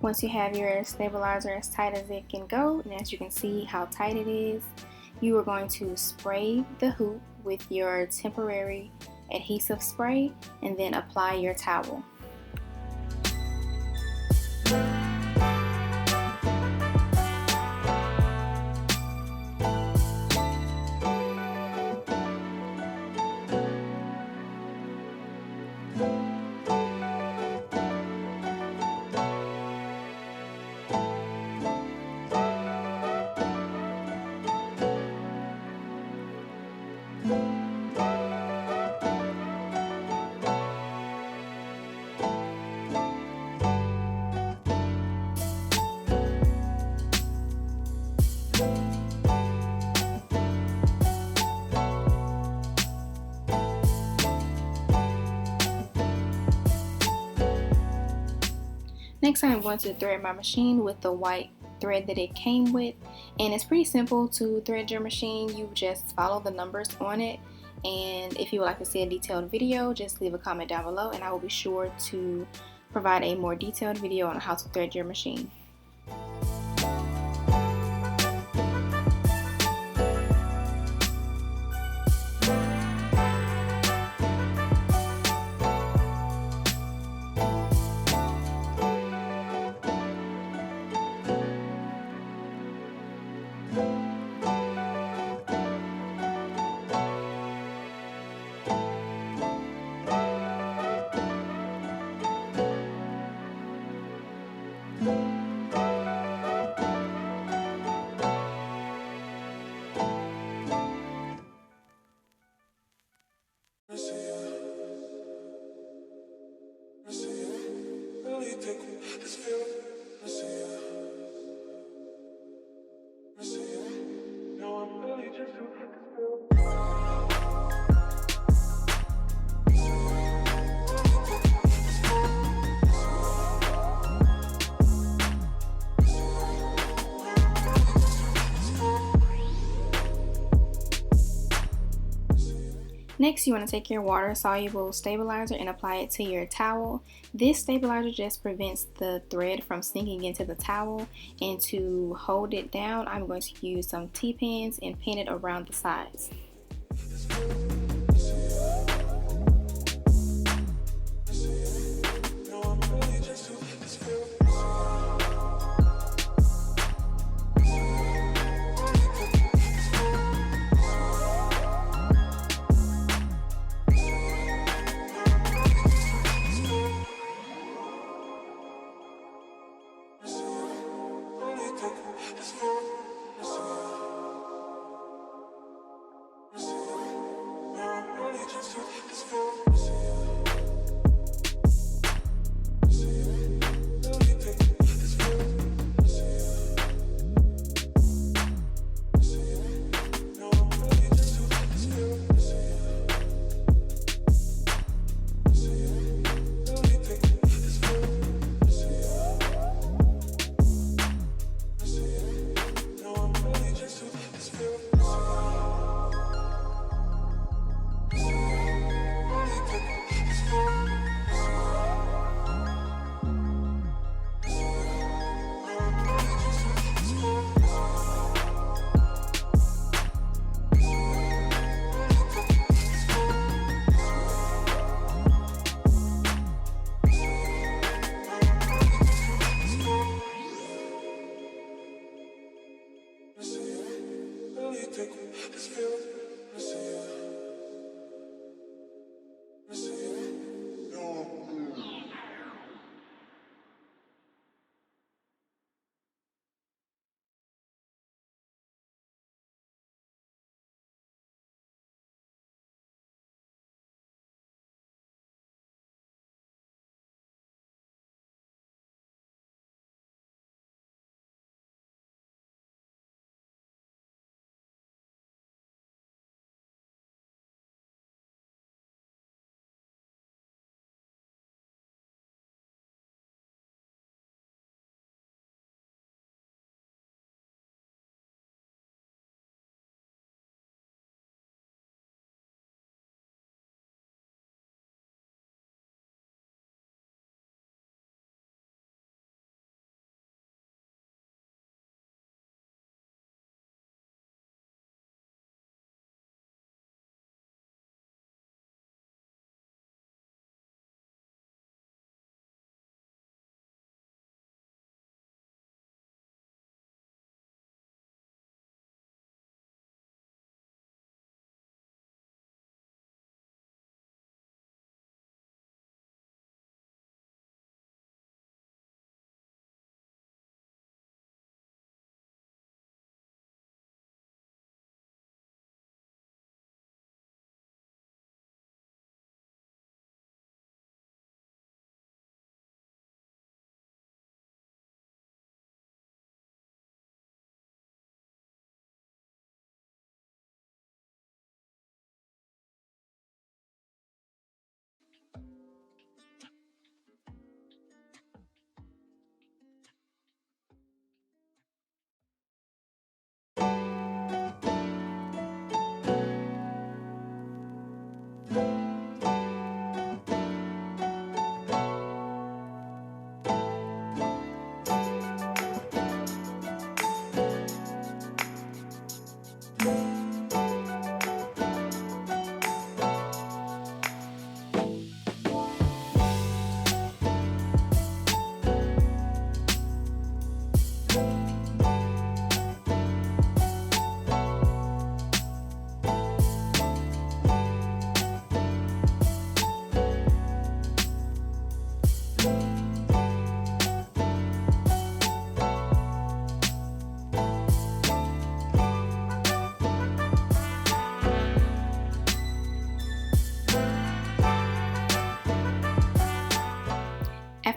Once you have your stabilizer as tight as it can go, and as you can see how tight it is, you are going to spray the hoop with your temporary adhesive spray and then apply your towel. Next, I'm going to thread my machine with the white thread that it came with, and it's pretty simple to thread your machine. You just follow the numbers on it, and if you would like to see a detailed video, just leave a comment down below and I will be sure to provide a more detailed video on how to thread your machine. Next, you want to take your water-soluble stabilizer and apply it to your towel. This stabilizer just prevents the thread from sinking into the towel, and to hold it down, I'm going to use some T-pins and pin it around the sides.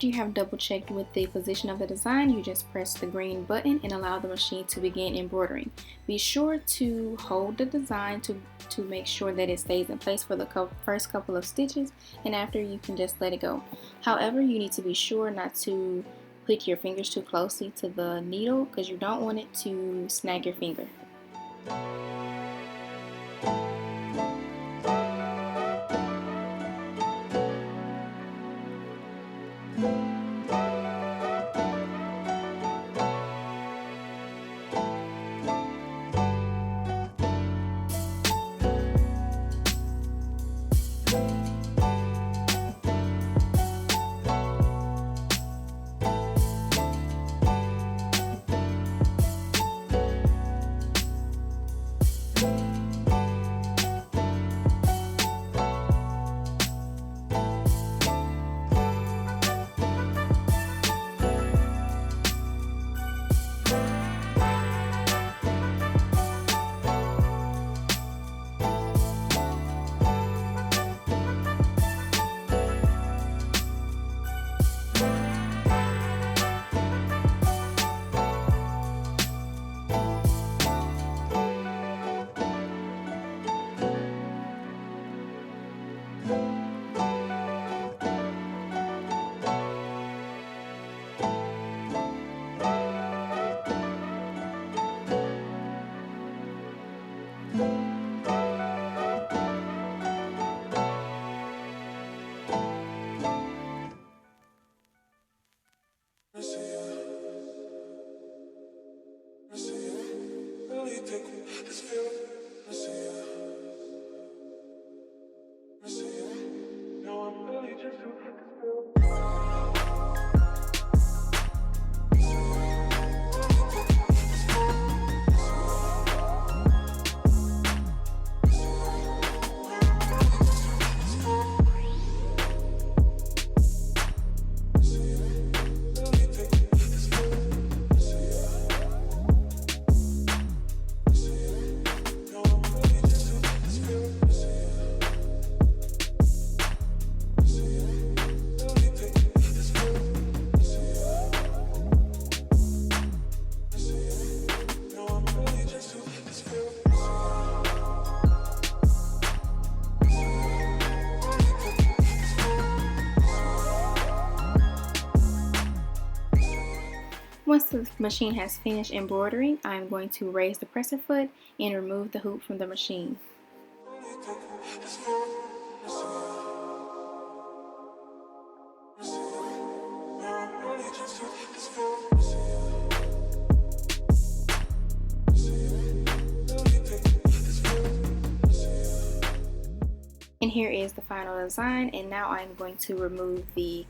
After you have double checked with the position of the design, you just press the green button and allow the machine to begin embroidering. Be sure to hold the design to make sure that it stays in place for the first couple of stitches, and after you can just let it go. However, you need to be sure not to put your fingers too closely to the needle because you don't want it to snag your finger. Once the machine has finished embroidering, I'm going to raise the presser foot and remove the hoop from the machine. And here is the final design, and now I'm going to remove the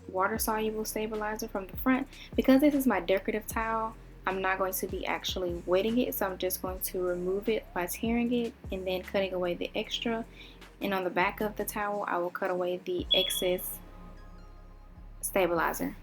water-soluble stabilizer from the front. Because this is my decorative towel, I'm not going to be actually wetting it, so I'm just going to remove it by tearing it and then cutting away the extra. And on the back of the towel, I will cut away the excess stabilizer.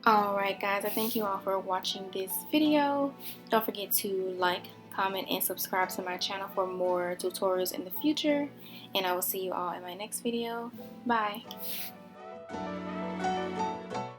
Alright guys, I thank you all for watching this video. Don't forget to like, comment, and subscribe to my channel for more tutorials in the future. And I will see you all in my next video. Bye!